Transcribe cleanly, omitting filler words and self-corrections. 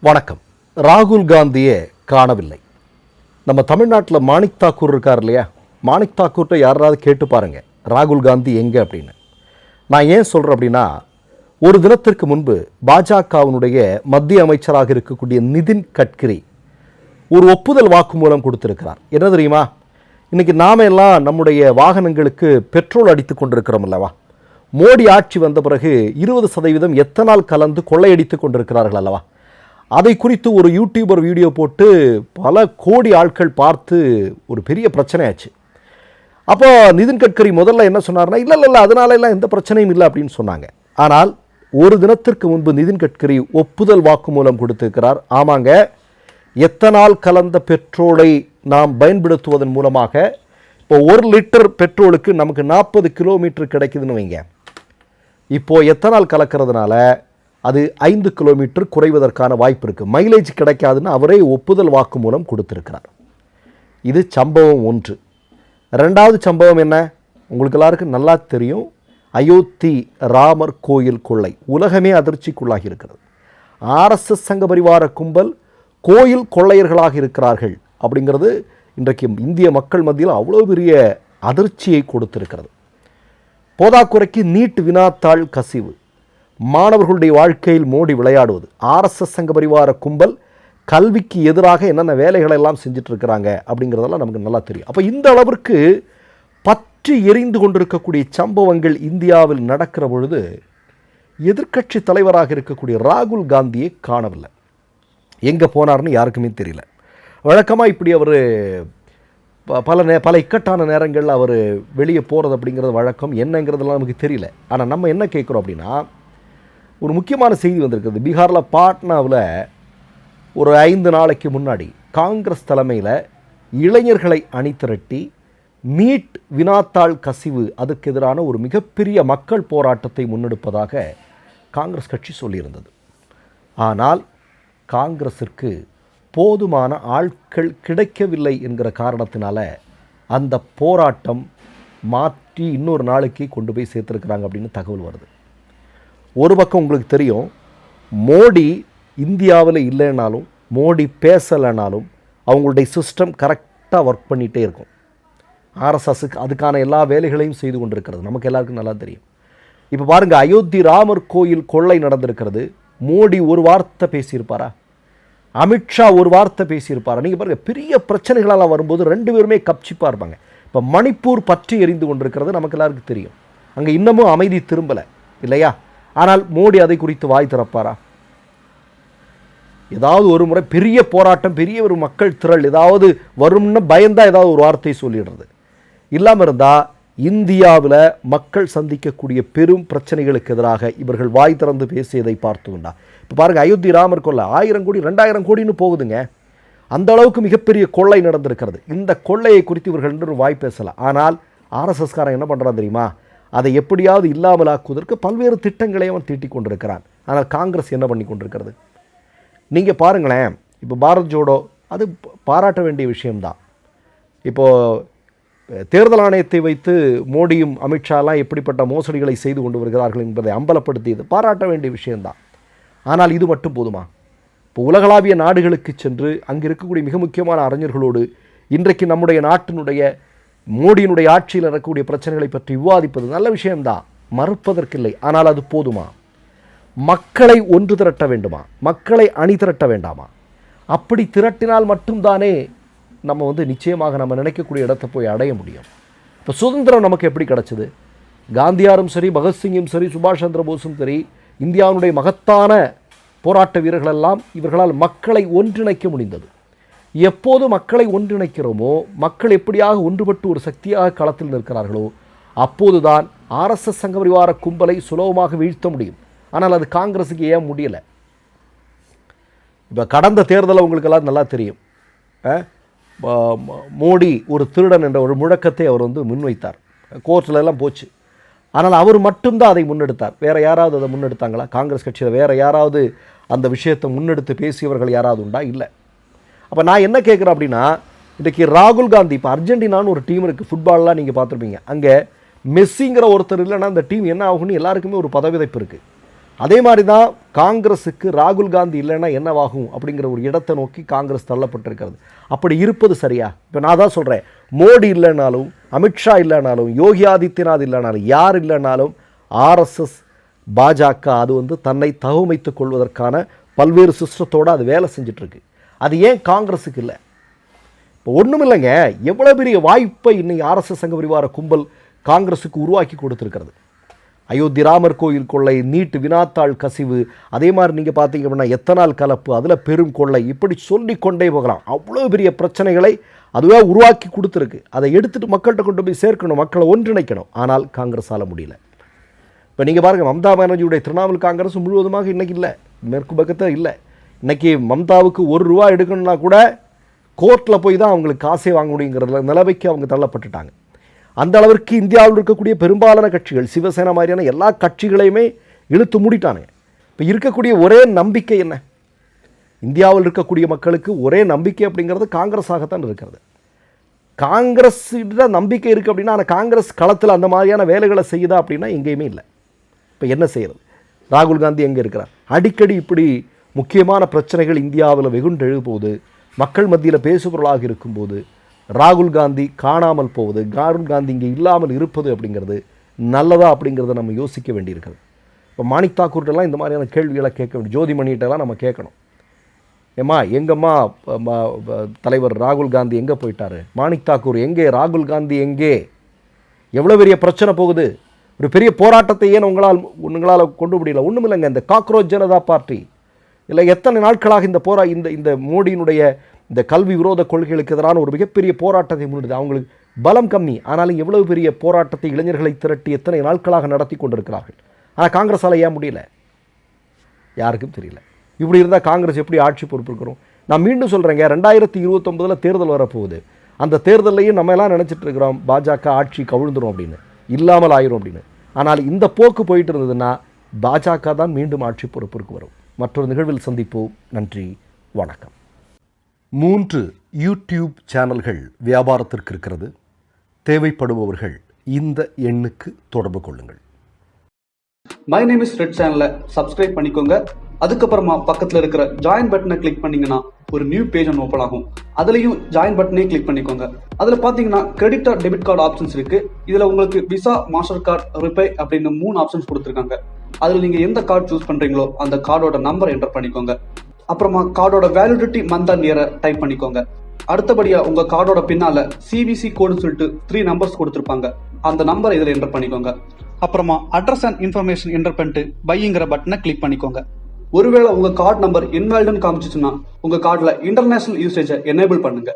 வணக்கம். ராகுல் காந்தியை காணவில்லை. நம்ம தமிழ்நாட்டில் மாணிக் தாக்கூர் இருக்கார் இல்லையா, மாணிக் தாக்கூர்கிட்ட யாராவது கேட்டு பாருங்கள் ராகுல் காந்தி எங்கே அப்படின்னு. நான் ஏன் சொல்கிறேன் அப்படின்னா, ஒரு தினத்திற்கு முன்பு பாஜகவினுடைய மத்திய அமைச்சராக இருக்கக்கூடிய நிதின் கட்கரி ஒரு ஒப்புதல் வாக்குமூலம் கொடுத்திருக்கிறார். என்ன தெரியுமா, இன்றைக்கி நாம எல்லாம் நம்முடைய வாகனங்களுக்கு பெட்ரோல் அடித்து கொண்டிருக்கிறோம் அல்லவா. மோடி ஆட்சி வந்த பிறகு 20% எத்தனால் கலந்து கொள்ளையடித்து கொண்டிருக்கிறார்கள் அல்லவா. அதை குறித்து ஒரு யூடியூபர் வீடியோ போட்டு பல கோடி ஆட்கள் பார்த்து ஒரு பெரிய பிரச்சனையாச்சு. அப்போ நிதின் கட்கரி முதல்ல என்ன சொன்னார்னா, இல்லை அதனால எல்லாம் எந்த பிரச்சனையும் இல்லை அப்படின்னு சொன்னாங்க. ஆனால் ஒரு தினத்திற்கு முன்பு நிதின் கட்கரி ஒப்புதல் வாக்குமூலம் கொடுத்திருக்கிறார். ஆமாங்க, எத்தனால் கலந்த பெட்ரோலை நாம் பயன்படுத்துவதன் மூலமாக இப்போ 1 லிட்டர் பெட்ரோலுக்கு நமக்கு 40 கிலோமீட்டர் கிடைக்குதுன்னு வைங்க. இப்போது எத்தனால் கலக்கிறதுனால அது 5 கிலோமீட்டர் குறைவதற்கான வாய்ப்பு இருக்குது. மைலேஜ் கிடைக்காதுன்னு அவரே ஒப்புதல் வாக்குமூலம் கொடுத்திருக்கிறார். இது சம்பவம் 1. ரெண்டாவது சம்பவம் என்ன, உங்களுக்கு எல்லாருக்கும் நல்லா தெரியும். அயோத்தி ராமர் கோயில் கொள்ளை உலகமே அதிர்ச்சிக்குள்ளாகி இருக்கிறது. RSS சங்க பரிவார கும்பல் கோயில் கொள்ளையர்களாக இருக்கிறார்கள் அப்படிங்கிறது இன்றைக்கு இந்திய மக்கள் மத்தியில் அவ்வளோ பெரிய அதிர்ச்சியை கொடுத்திருக்கிறது. போதாக்குறைக்கு நீட் வினாத்தாள் கசிவு, மாணவர்களுடைய வாழ்க்கையில் மோடி விளையாடுவது, RSS சங்க பரிவார கும்பல் கல்விக்கு எதிராக என்னென்ன வேலைகளை எல்லாம் செஞ்சுட்டு இருக்கிறாங்க அப்படிங்கிறதெல்லாம் நமக்கு நல்லா தெரியும். அப்போ இந்த அளவிற்கு பற்றி எரிந்து கொண்டிருக்கக்கூடிய சம்பவங்கள் இந்தியாவில் நடக்கிற பொழுது எதிர்க்கட்சி தலைவராக இருக்கக்கூடிய ராகுல் காந்தியை காணவில்லை. எங்கே போனார்னு யாருக்குமே தெரியல. வழக்கமாக இப்படி அவர் பல இக்கட்டான நேரங்களில் அவர் வெளியே போகிறது அப்படிங்கிறது வழக்கம். என்னங்கிறதெல்லாம் நமக்கு தெரியல. ஆனால் நம்ம என்ன கேட்குறோம் அப்படின்னா, ஒரு முக்கியமான செய்தி வந்திருக்குது. பீகாரில் பாட்னாவில் ஒரு 5 நாளைக்கு முன்னாடி காங்கிரஸ் தலைமையில் இளைஞர்களை அணிதிரட்டி நீட் வினாத்தாள் கசிவு அதற்கு எதிரான ஒரு மிகப்பெரிய மக்கள் போராட்டத்தை முன்னெடுப்பதாக காங்கிரஸ் கட்சி சொல்லியிருந்தது. ஆனால் காங்கிரஸிற்கு போதுமான ஆட்கள் கிடைக்கவில்லை என்கிற காரணத்தினால அந்த போராட்டம் மாற்றி இன்னொரு நாளைக்கு கொண்டு போய் சேர்த்துருக்குறாங்க அப்படின்னு தகவல் வருது. ஒரு பக்கம் உங்களுக்கு தெரியும், மோடி இந்தியாவில் இல்லைனாலும், மோடி பேசலைனாலும் அவங்களுடைய சிஸ்டம் கரெக்டாக ஒர்க் பண்ணிகிட்டே இருக்கும். RSSக்கு அதுக்கான எல்லா வேலைகளையும் செய்து கொண்டிருக்கிறது. நமக்கு எல்லாருக்கும் நல்லா தெரியும். இப்போ பாருங்கள், அயோத்தி ராமர் கோயில் கொள்ளை நடந்திருக்கிறது. மோடி ஒரு வார்த்தை பேசியிருப்பாரா? அமித்ஷா ஒரு வார்த்தை பேசியிருப்பாரா? நீங்கள் பாருங்கள், பெரிய பிரச்சனைகளெல்லாம் வரும்போது 2 பேருமே கப்சிப்பாக இருப்பாங்க. இப்போ மணிப்பூர் பற்றி எரிந்து கொண்டிருக்கிறது நமக்கு எல்லாருக்கும் தெரியும். அங்கே இன்னமும் அமைதி திரும்பலை இல்லையா? ஆனால் மோடி அதை குறித்து வாய் திறப்பாரா? ஏதாவது ஒரு முறை பெரிய போராட்டம், பெரிய ஒரு மக்கள் திரள் ஏதாவது வரும்னு பயந்தா ஏதாவது ஒரு வார்த்தை சொல்லிடுறது. இல்லாமல் இருந்தால் இந்தியாவில் மக்கள் சந்திக்கக்கூடிய பெரும் பிரச்சனைகளுக்கு எதிராக இவர்கள் வாய் திறந்து பேசியதை பார்த்துண்டா. இப்போ பாருங்கள், அயோத்தி ராமர் கொள்ளை 1000 கோடி 2000 கோடின்னு போகுதுங்க. அந்த அளவுக்கு மிகப்பெரிய கொள்ளை நடந்திருக்கிறது. இந்த கொள்ளையை குறித்து இவர்கள் இன்னும் வாய் பேசலாம். ஆனால் RSSகாரன் என்ன பண்ணுறான் தெரியுமா, அதை எப்படியாவது இல்லாமலாக்குவதற்கு பல்வேறு திட்டங்களை அவன் தீட்டிக் கொண்டிருக்கிறான். ஆனால் காங்கிரஸ் என்ன பண்ணி கொண்டிருக்கிறது நீங்கள் பாருங்களேன். இப்போ பாரத் ஜோடோ அது பாராட்ட வேண்டிய விஷயம்தான். இப்போது தேர்தல் ஆணையத்தை வைத்து மோடியும் அமித்ஷாலாம் எப்படிப்பட்ட மோசடிகளை செய்து கொண்டு வருகிறார்கள் என்பதை அம்பலப்படுத்தியது பாராட்ட வேண்டிய விஷயம்தான். ஆனால் இது மட்டும் போதுமா? இப்போ உலகளாவிய நாடுகளுக்கு சென்று அங்கே இருக்கக்கூடிய மிக முக்கியமான அறிஞர்களோடு இன்றைக்கு நம்முடைய நாட்டினுடைய மோடியினுடைய ஆட்சியில் இருக்கக்கூடிய பிரச்சனைகளை பற்றி விவாதிப்பது நல்ல விஷயம்தான், மறுப்பதற்கில்லை. ஆனால் அது போதுமா? மக்களை ஒன்று திரட்ட வேண்டுமா? மக்களை அணி திரட்ட வேண்டாமா? அப்படி திரட்டினால் மட்டும்தானே நம்ம நிச்சயமாக நம்ம நினைக்கக்கூடிய இடத்தை போய் அடைய முடியும். இப்போ சுதந்திரம் நமக்கு எப்படி கிடச்சிது? காந்தியாரும் சரி, பகத்சிங்கும் சரி, சுபாஷ் சந்திர போஸும் சரி, இந்தியாவுடைய மகத்தான போராட்ட வீரர்களெல்லாம் இவர்களால் மக்களை ஒன்றிணைக்க முடிந்தது. எப்போது மக்களை ஒன்றிணைக்கிறோமோ, மக்கள் எப்படியாக ஒன்றுபட்டு ஒரு சக்தியாக களத்தில் நிற்கிறார்களோ, அப்போதுதான் RSS சங்க பரிவார கும்பலை சுலபமாக வீழ்த்த முடியும். ஆனால் அது காங்கிரஸுக்கு ஏன் முடியலை? இப்போ கடந்த தேர்தலில் உங்களுக்கெல்லாம் நல்லா தெரியும், மோடி ஒரு திருடன் என்ற ஒரு முழக்கத்தை அவர் முன்வைத்தார். கோர்ட்டில் எல்லாம் போச்சு. ஆனால் அவர் மட்டும்தான் அதை முன்னெடுத்தார். வேறு யாராவது அதை முன்னெடுத்தாங்களா? காங்கிரஸ் கட்சியில் வேறு யாராவது அந்த விஷயத்தை முன்னெடுத்து பேசியவர்கள் யாராவது உண்டா? இல்லை. அப்போ நான் என்ன கேட்குறேன் அப்படின்னா, இன்றைக்கி ராகுல் காந்தி, இப்போ அர்ஜென்டினான்னு ஒரு டீம் இருக்குது, ஃபுட்பால்லாம் நீங்கள் பார்த்துருப்பீங்க. அங்கே மெஸ்ஸிங்கிற ஒருத்தர் இல்லைன்னா அந்த டீம் என்ன ஆகும்னு எல்லாருக்குமே ஒரு பதவிதைப்பு இருக்குது. அதே மாதிரி தான் காங்கிரஸுக்கு ராகுல் காந்தி இல்லைன்னா என்னவாகும் அப்படிங்கிற ஒரு இடத்தை நோக்கி காங்கிரஸ் தள்ளப்பட்டிருக்கிறது. அப்படி இருப்பது சரியா? இப்போ நான் தான் சொல்கிறேன், மோடி இல்லைனாலும், அமித்ஷா இல்லைனாலும், யோகி ஆதித்யநாத் இல்லைனாலும், யார் இல்லைனாலும் ஆர்எஸ்எஸ், பாஜக அது தன்னை தகவமைத்துக் கொள்வதற்கான பல்வேறு சிஸ்டத்தோடு அது வேலை செஞ்சிட்ருக்கு. அது ஏன் காங்கிரஸுக்கு இல்லை? இப்போ ஒன்றும் இல்லைங்க, எவ்வளோ பெரிய வாய்ப்பை இன்னைக்கு ஆர்எஸ்எஸ் சங்க பரிவார கும்பல் காங்கிரஸுக்கு உருவாக்கி கொடுத்துருக்கிறது. அயோத்தி ராமர் கோயில் கொள்ளை, நீட்டு வினாத்தாள் கசிவு, அதே மாதிரி நீங்கள் பார்த்தீங்க அப்படின்னா எத்தனால் கலப்பு, அதில் பெரும் கொள்ளை, இப்படி சொல்லி கொண்டே போகலாம். அவ்வளோ பெரிய பிரச்சனைகளை அதுவே உருவாக்கி கொடுத்துருக்கு. அதை எடுத்துகிட்டு மக்கள்கிட்ட கொண்டு போய் சேர்க்கணும், மக்களை ஒன்றிணைக்கணும். ஆனால் காங்கிரஸால் முடியல. இப்போ நீங்கள் பாருங்கள், மம்தா பானர்ஜியுடைய திரிணாமுல் காங்கிரஸ் முழுவதுமாக இன்றைக்கி இல்லை, மேற்கு பக்கத்தில் இல்லை. இன்றைக்கி மம்தாவுக்கு ₹1 எடுக்கணும்னா கூட கோர்ட்டில் போய் தான் அவங்களுக்கு காசே வாங்க முடியுங்கிற நிலைமைக்கு அவங்க தள்ளப்பட்டுட்டாங்க. அந்த அளவிற்கு இந்தியாவில் இருக்கக்கூடிய பெரும்பாலான கட்சிகள், சிவசேனா மாதிரியான எல்லா கட்சிகளையுமே இழுத்து மூடிட்டானுங்க. இப்போ இருக்கக்கூடிய ஒரே நம்பிக்கை என்ன? இந்தியாவில் இருக்கக்கூடிய மக்களுக்கு ஒரே நம்பிக்கை அப்படிங்கிறது காங்கிரஸாகத்தான் இருக்கிறது. காங்கிரஸ் நம்பிக்கை இருக்குது அப்படின்னா, ஆனால் காங்கிரஸ் களத்தில் அந்த மாதிரியான வேலைகளை செய்யுதா அப்படின்னா எங்கேயுமே இல்லை. இப்போ என்ன செய்கிறது? ராகுல் காந்தி எங்கே இருக்கிறார்? அடிக்கடி இப்படி முக்கியமான பிரச்சனைகள் இந்தியாவில் வெகுண்டு எழும்போது, மக்கள் மத்தியில் பேசுபொருளாக இருக்கும்போது ராகுல் காந்தி காணாமல் போவது, ராகுல் காந்தி இங்கே இல்லாமல் இருப்பது அப்படிங்கிறது நல்லதா அப்படிங்கிறத நம்ம யோசிக்க வேண்டியிருக்கிறது. இப்போ மாணிக் தாக்கூர்ட்டெல்லாம் இந்த மாதிரியான கேள்விகளை கேட்க வேண்டிய, ஜோதிமணிகிட்டலாம் நம்ம கேட்கணும். ஏம்மா எங்கம்மா தலைவர் ராகுல் காந்தி எங்கே போயிட்டார்? மாணிக் தாக்கூர் எங்கே? ராகுல் காந்தி எங்கே? எவ்வளோ பெரிய பிரச்சனை போகுது? ஒரு பெரிய போராட்டத்தை ஏன் உங்களால் கொண்டு முடியல? ஒன்றும் இல்லைங்க, இந்த காக்ரோச் ஜனதா பார்ட்டி இல்லை எத்தனை நாட்களாக இந்த மோடியினுடைய இந்த கல்வி விரோத கொள்கைகளுக்கு எதிரான ஒரு மிகப்பெரிய போராட்டத்தை முன்னெடுத்து, அவங்களுக்கு பலம் கம்மி, ஆனாலும் எவ்வளவு பெரிய போராட்டத்தை இளைஞர்களை திரட்டி எத்தனை நாட்களாக நடத்தி கொண்டிருக்கிறார்கள். ஆனால் காங்கிரஸால் ஏன் முடியல? யாருக்கும் தெரியல. இப்படி இருந்தால் காங்கிரஸ் எப்படி ஆட்சி பொறுப்பிருக்கிறோம்? நான் மீண்டும் சொல்கிறேங்க, 2029 தேர்தல் வரப்போகுது. அந்த தேர்தலையும் நம்ம எல்லாம் நினச்சிட்டு இருக்கிறோம் பாஜக ஆட்சி கவிழ்ந்துடும் அப்படின்னு, இல்லாமல் ஆயிரும் அப்படின்னு. ஆனால் இந்த போக்கு போயிட்டு இருந்ததுன்னா பாஜக தான் மீண்டும் ஆட்சி பொறுப்பிற்கு வரும். மற்றொரு நிகழ்வில் சந்திப்போம். நன்றி, வணக்கம். 3 யூடியூப் சேனல்கள் வியாபாரத்திற்கு இருக்கிறது. தேவைப்படுபவர்கள் இந்த எண்ணுக்கு தொடர்பு கொள்ளுங்கள். மை நேம் இஸ் ரெட் சேனலை சப்ஸ்கிரைப் பண்ணிக்கோங்க. அதுக்கப்புறமா பக்கத்தில் இருக்கிற ஜாயின் பட்டனை கிளிக் பண்ணீங்கன்னா ஒரு நியூ பேஜ் ஒன்று ஓப்பன் ஆகும். அதுலேயும் ஜாயின் பட்டனே கிளிக் பண்ணிக்கோங்க. அதில் பார்த்தீங்கன்னா credit R debit card options இருக்கு. இதில் உங்களுக்கு விசா, மாஸ்டர் கார்டு, ரிப்பே அப்படின்னு 3 ஆப்ஷன்ஸ் கொடுத்துருக்காங்க. அதில் நீங்கள் எந்த கார்டு சூஸ் பண்ணுறீங்களோ அந்த கார்டோட நம்பர் என்டர் பண்ணிக்கோங்க. அப்புறமா கார்டோட வேலிடிட்டி மந்த் அண்ட் இயரை டைப் பண்ணிக்கோங்க. அடுத்தபடியா உங்க கார்டோட பின்னால சிவிசி கோடுன்னு சொல்லிட்டு 3 நம்பர்ஸ் கொடுத்துருப்பாங்க. அந்த நம்பரை இதில் என்டர் பண்ணிக்கோங்க. அப்புறமா அட்ரஸ் அண்ட் இன்ஃபர்மேஷன் என்டர் பண்ணிட்டு பைங்கிற பட்டனை கிளிக் பண்ணிக்கோங்க. ஒருவேளை உங்க கார்டு நம்பர் இன்வாலிட்னு காமிச்சிச்சுன்னா உங்க கார்டுல இன்டர்நேஷனல் யூசேஜை எனேபிள் பண்ணுங்க.